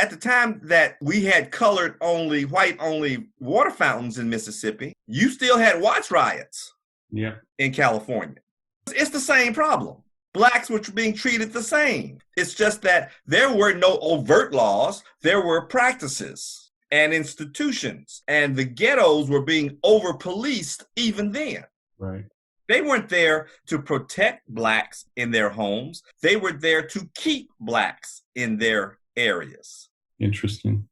at the time that we had colored only, white only water fountains in Mississippi, you still had watch riots in California. It's the same problem. Blacks were being treated the same. It's just that there were no overt laws. There were practices and institutions, and the ghettos were being over-policed even then. Right. They weren't there to protect blacks in their homes. They were there to keep blacks in their areas. Interesting.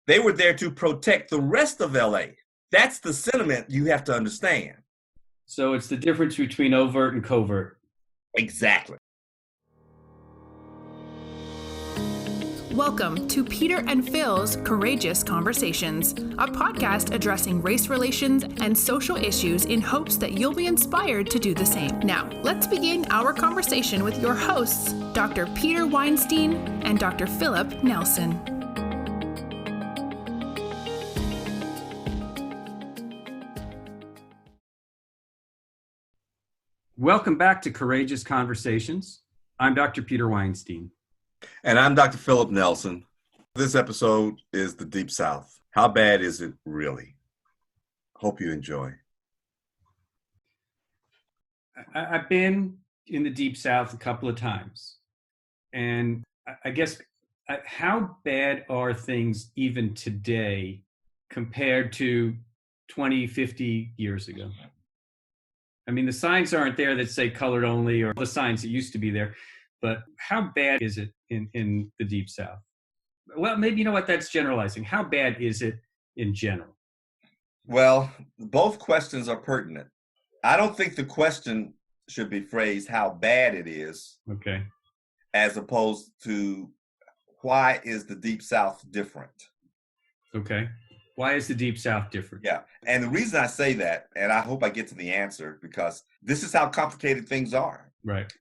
They were there to protect the rest of LA. That's the sentiment you have to understand. So it's the difference between overt and covert. Exactly. Welcome to Peter and Phil's Courageous Conversations, a podcast addressing race relations and social issues in hopes that you'll be inspired to do the same. Now, let's begin our conversation with your hosts, Dr. Peter Weinstein and Dr. Phillip Nelson. Welcome back to Courageous Conversations. I'm Dr. Peter Weinstein. And I'm Dr. Phillip Nelson. This episode is the Deep South. How bad is it really? Hope you enjoy. I've been in the Deep South a couple of times. And I guess, how bad are things even today compared to 20, 50 years ago? I mean, the signs aren't there that say colored only or the signs that used to be there, but how bad is it in the Deep South? Well, maybe, you know what, that's generalizing. How bad is it in general? Well, both questions are pertinent. I don't think the question should be phrased how bad it is, okay, as opposed to why is the Deep South different? Okay. Why is the Deep South different? Yeah. And the reason I say that, and I hope I get to the answer, because this is how complicated things are. Right.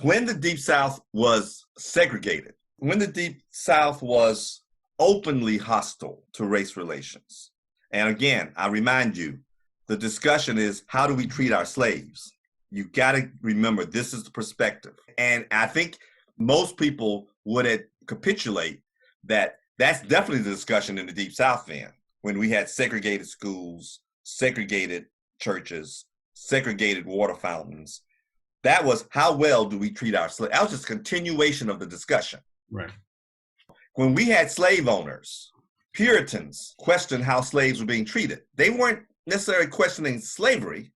When the Deep South was segregated, when the Deep South was openly hostile to race relations, and again, I remind you, the discussion is how do we treat our slaves? You got to remember, this is the perspective. And I think most people would capitulate that that's definitely the discussion in the Deep South then, when we had segregated schools, segregated churches, segregated water fountains. That was how well do we treat our slaves? That was just a continuation of the discussion. Right. When we had slave owners, Puritans questioned how slaves were being treated. They weren't necessarily questioning slavery.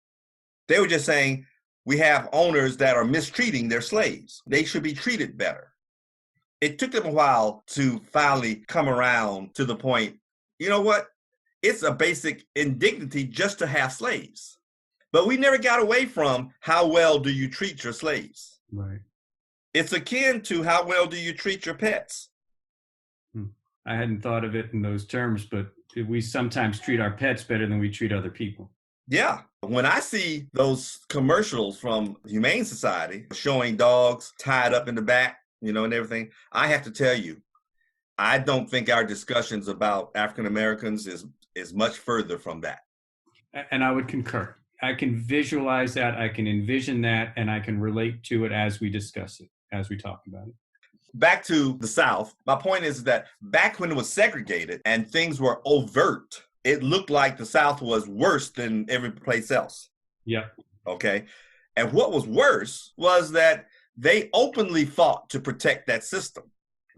They were just saying, we have owners that are mistreating their slaves. They should be treated better. It took them a while to finally come around to the point, you know what? It's a basic indignity just to have slaves. But we never got away from how well do you treat your slaves. Right. It's akin to how well do you treat your pets. I hadn't thought of it in those terms, but we sometimes treat our pets better than we treat other people. Yeah. When I see those commercials from Humane Society showing dogs tied up in the back, and everything, I have to tell you, I don't think our discussions about African Americans is much further from that. And I would concur. I can visualize that, I can envision that, and I can relate to it as we discuss it, as we talk about it. Back to the South, my point is that back when it was segregated and things were overt, it looked like the South was worse than every place else. Yeah. Okay. And what was worse was that they openly fought to protect that system.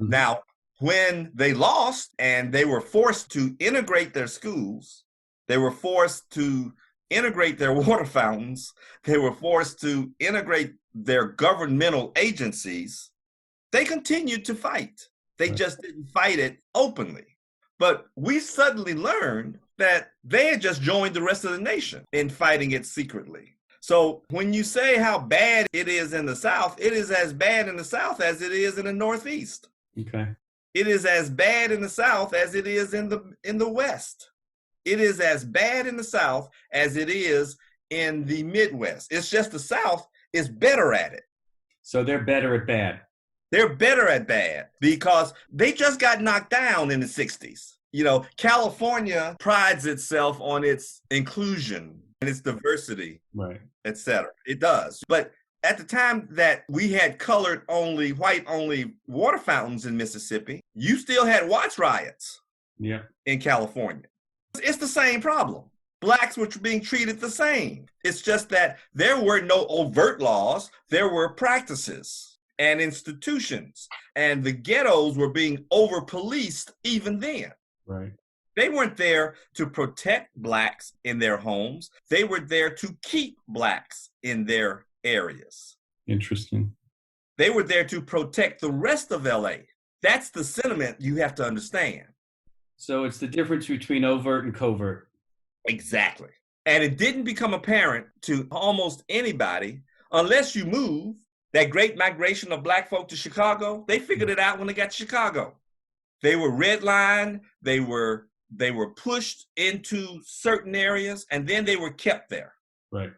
Mm-hmm. Now, when they lost and they were forced to integrate their schools, they were forced to integrate their water fountains, they were forced to integrate their governmental agencies, they continued to fight. They just didn't fight it openly. But we suddenly learned that they had just joined the rest of the nation in fighting it secretly. So when you say how bad it is in the South, it is as bad in the South as it is in the Northeast. Okay. It is as bad in the South as it is in the West. It is as bad in the South as it is in the Midwest. It's just the South is better at it. So they're better at bad. They're better at bad because they just got knocked down in the 60s. California prides itself on its inclusion and its diversity, right, et cetera. It does. But At the time that we had colored only, white only water fountains in Mississippi, you still had watch riots in California. It's the same problem. Blacks were being treated the same. It's just that there were no overt laws. There were practices and institutions, and the ghettos were being over-policed even then. Right. They weren't there to protect Blacks in their homes. They were there to keep Blacks in their areas. Interesting. They were there to protect the rest of LA. That's the sentiment you have to understand. So it's the difference between overt and covert. Exactly. And it didn't become apparent to almost anybody unless you move. That great migration of Black folk to Chicago, they figured it out when they got to Chicago. They were redlined, they were pushed into certain areas, and then they were kept there. Right.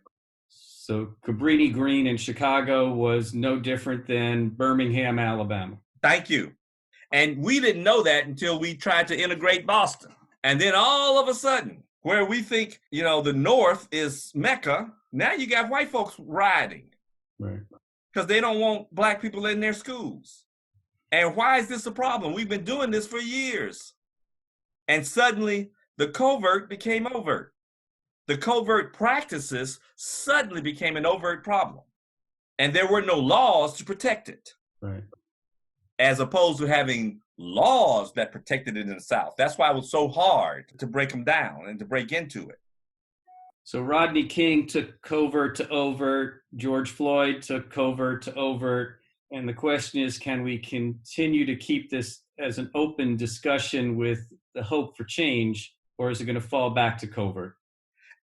So Cabrini Green in Chicago was no different than Birmingham, Alabama. Thank you. And we didn't know that until we tried to integrate Boston. And then all of a sudden, where we think, the North is Mecca, now you got white folks rioting. Right. Because they don't want Black people in their schools. And why is this a problem? We've been doing this for years. And suddenly, the covert became overt. The covert practices suddenly became an overt problem. And there were no laws to protect it. Right. As opposed to having laws that protected it in the South. That's why it was so hard to break them down and to break into it. So Rodney King took covert to overt, George Floyd took covert to overt, and the question is, can we continue to keep this as an open discussion with the hope for change, or is it going to fall back to covert?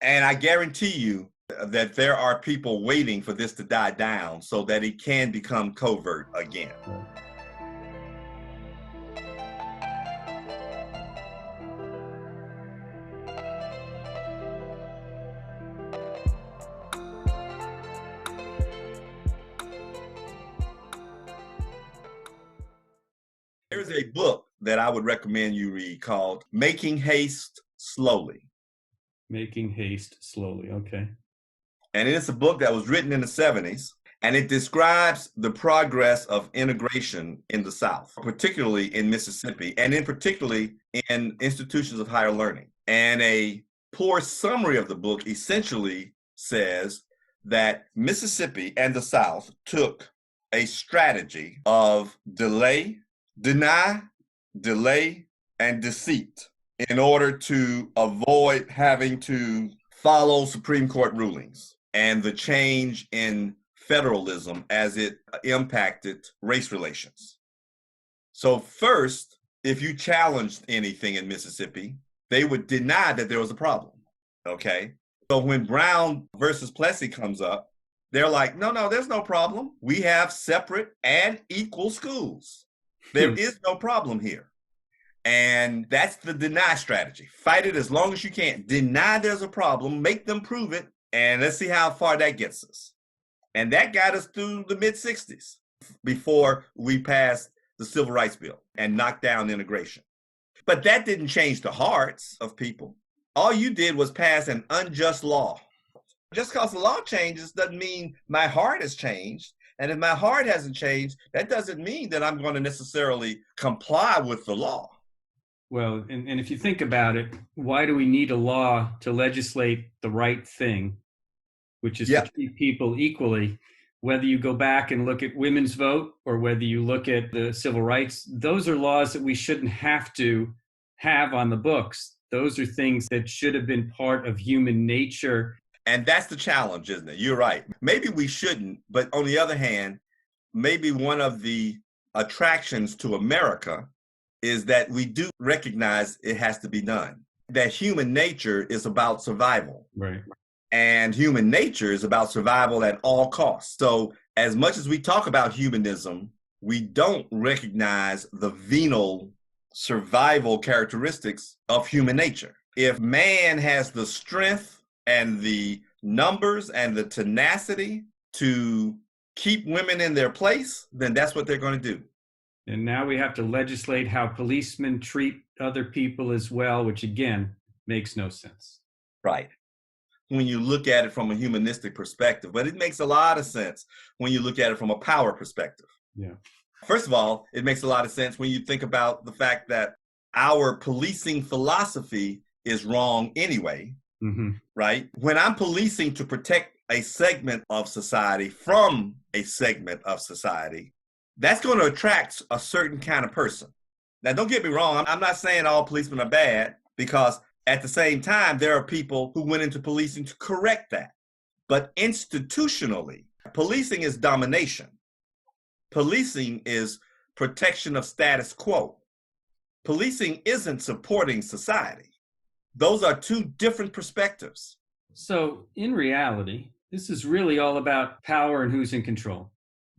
And I guarantee you that there are people waiting for this to die down so that it can become covert again. Right. There's a book that I would recommend you read called Making Haste Slowly. Making Haste Slowly, okay. And it's a book that was written in the 70s, and it describes the progress of integration in the South, particularly in Mississippi, and in particularly in institutions of higher learning. And a poor summary of the book essentially says that Mississippi and the South took a strategy of deny, delay, and deceit in order to avoid having to follow Supreme Court rulings and the change in federalism as it impacted race relations. So first, if you challenged anything in Mississippi, they would deny that there was a problem, okay? So when Brown versus Plessy comes up, they're like, no, there's no problem. We have separate and equal schools. There is no problem here. And that's the deny strategy. Fight it as long as you can. Deny there's a problem, make them prove it, and let's see how far that gets us. And that got us through the mid-60s before we passed the Civil Rights Bill and knocked down integration. But that didn't change the hearts of people. All you did was pass an unjust law. Just because the law changes doesn't mean my heart has changed. And if my heart hasn't changed, that doesn't mean that I'm going to necessarily comply with the law. Well, and if you think about it, why do we need a law to legislate the right thing, which is to treat people equally? Whether you go back and look at women's vote or whether you look at the civil rights, those are laws that we shouldn't have to have on the books. Those are things that should have been part of human nature. And that's the challenge, isn't it? You're right. Maybe we shouldn't, but on the other hand, maybe one of the attractions to America is that we do recognize it has to be done. That human nature is about survival. Right. And human nature is about survival at all costs. So as much as we talk about humanism, we don't recognize the venal survival characteristics of human nature. If man has the strength and the numbers and the tenacity to keep women in their place, then that's what they're going to do. And now we have to legislate how policemen treat other people as well, which again makes no sense. Right. when you look at it from a humanistic perspective, but it makes a lot of sense when you look at it from a power perspective. Yeah. First of all, it makes a lot of sense when you think about the fact that our policing philosophy is wrong anyway, right? When I'm policing to protect a segment of society from a segment of society, that's going to attract a certain kind of person. Now, don't get me wrong. I'm not saying all policemen are bad, because at the same time, there are people who went into policing to correct that. But institutionally, policing is domination. Policing is protection of status quo. Policing isn't supporting society. Those are two different perspectives. So in reality, this is really all about power and who's in control.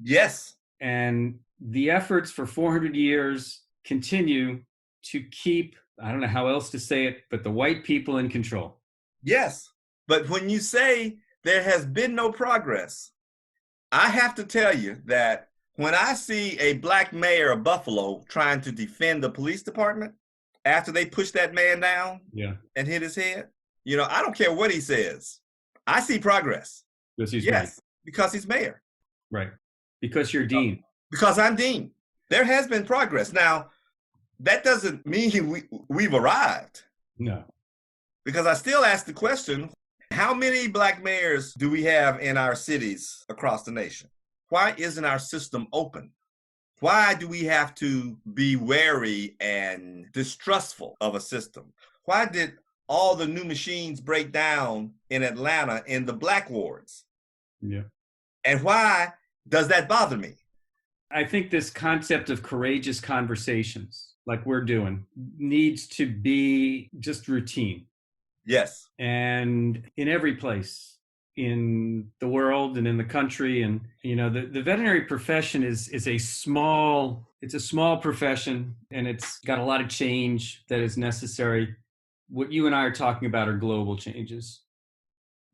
Yes. And the efforts for 400 years continue to keep, I don't know how else to say it, but the white people in control. Yes. But when you say there has been no progress, I have to tell you that when I see a black mayor of Buffalo trying to defend the police department after they push that man down and hit his head, I don't care what he says. I see progress. Because he's mayor. Because he's mayor. Right. Because you're dean. Because I'm dean. There has been progress. Now, that doesn't mean we've arrived. No. Because I still ask the question, how many black mayors do we have in our cities across the nation? Why isn't our system open? Why do we have to be wary and distrustful of a system? Why did all the new machines break down in Atlanta in the black wards? Yeah. And why does that bother me? I think this concept of courageous conversations, like we're doing, needs to be just routine. Yes. And in every place in the world and in the country. And, the veterinary profession is a small profession, and it's got a lot of change that is necessary. What you and I are talking about are global changes.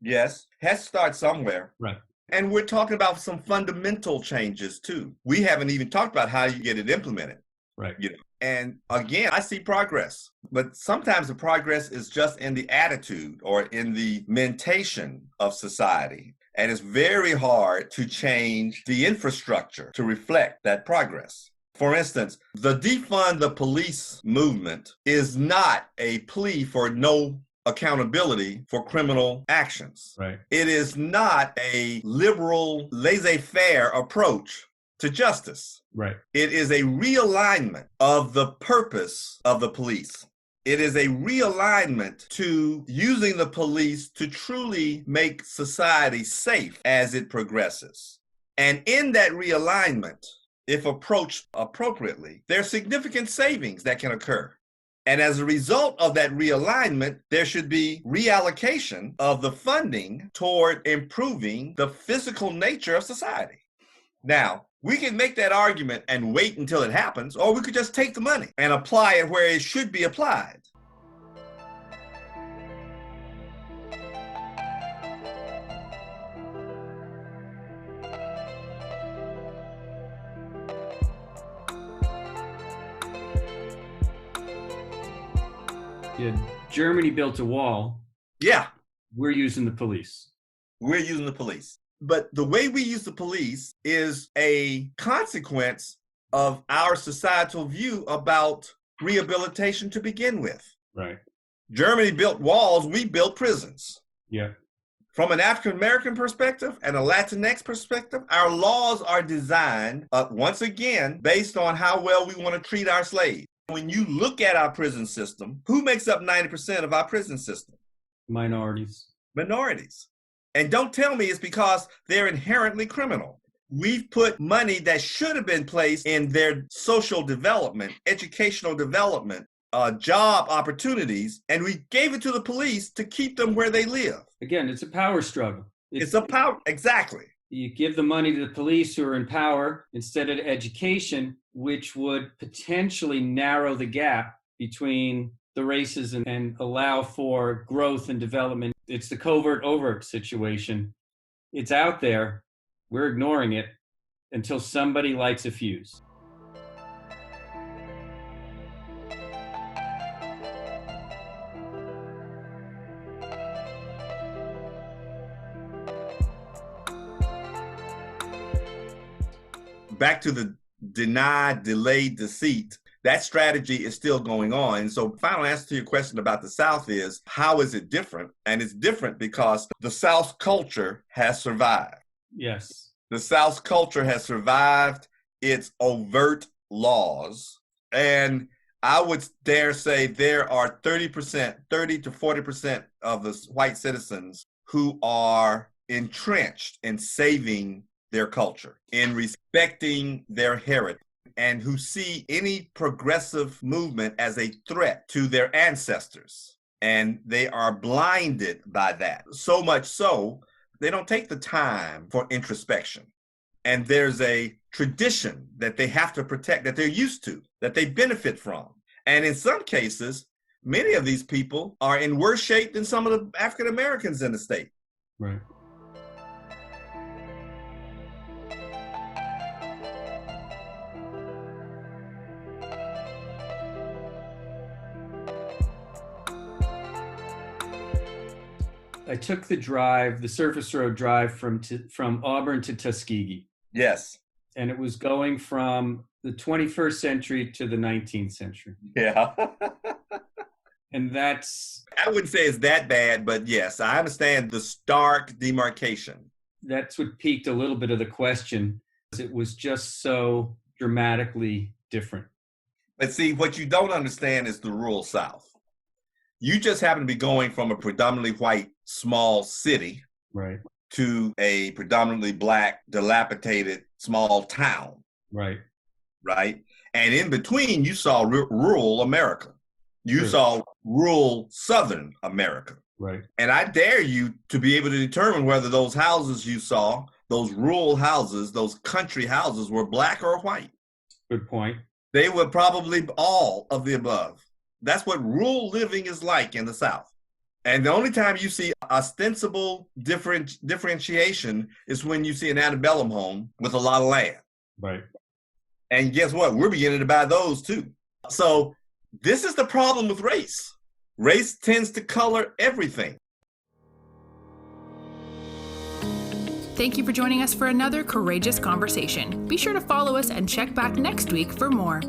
Yes. Has to start somewhere. Right. And we're talking about some fundamental changes too. We haven't even talked about how you get it implemented. Right. And again, I see progress, but sometimes the progress is just in the attitude or in the mentation of society. And it's very hard to change the infrastructure to reflect that progress. For instance, the defund the police movement is not a plea for no accountability for criminal actions. Right. It is not a liberal, laissez-faire approach to justice. Right. It is a realignment of the purpose of the police. It is a realignment to using the police to truly make society safe as it progresses. And in that realignment, if approached appropriately, there are significant savings that can occur. And as a result of that realignment, there should be reallocation of the funding toward improving the physical nature of society. Now, we can make that argument and wait until it happens, or we could just take the money and apply it where it should be applied. Yeah, Germany built a wall. Yeah. We're using the police. We're using the police. But the way we use the police is a consequence of our societal view about rehabilitation to begin with. Right. Germany built walls, we built prisons. Yeah. From an African-American perspective and a Latinx perspective, our laws are designed, once again, based on how well we want to treat our slaves. When you look at our prison system, who makes up 90% of our prison system? Minorities. Minorities. And don't tell me it's because they're inherently criminal. We've put money that should have been placed in their social development, educational development, job opportunities, and we gave it to the police to keep them where they live. Again, it's a power struggle. It's a power, exactly. You give the money to the police who are in power instead of education, which would potentially narrow the gap between the races and allow for growth and development. It's the covert overt situation. It's out there. We're ignoring it until somebody lights a fuse. back to the deny, delay, deceit, that strategy is still going on. And so final answer to your question about the South is, how is it different? And it's different because the South culture has survived. Yes. The South culture has survived its overt laws. And I would dare say there are 30 to 40% of the white citizens who are entrenched in saving their culture, in respecting their heritage, and who see any progressive movement as a threat to their ancestors. And they are blinded by that. So much so, they don't take the time for introspection. And there's a tradition that they have to protect, that they're used to, that they benefit from. And in some cases, many of these people are in worse shape than some of the African Americans in the state. Right. I took the surface road drive from Auburn to Tuskegee. Yes. And it was going from the 21st century to the 19th century. Yeah. And that's... I wouldn't say it's that bad, but yes, I understand the stark demarcation. That's what piqued a little bit of the question. It was just so dramatically different. But see, what you don't understand is the rural South. You just happen to be going from a predominantly white small city, right, to a predominantly black, dilapidated small town. Right. Right. And in between, you saw rural America. You Sure. saw rural Southern America. Right. And I dare you to be able to determine whether those houses you saw, those rural houses, those country houses, were black or white. Good point. They were probably all of the above. That's what rural living is like in the South. And the only time you see ostensible differentiation is when you see an antebellum home with a lot of land. Right. And guess what? We're beginning to buy those too. So this is the problem with race. Race tends to color everything. Thank you for joining us for another courageous conversation. Be sure to follow us and check back next week for more.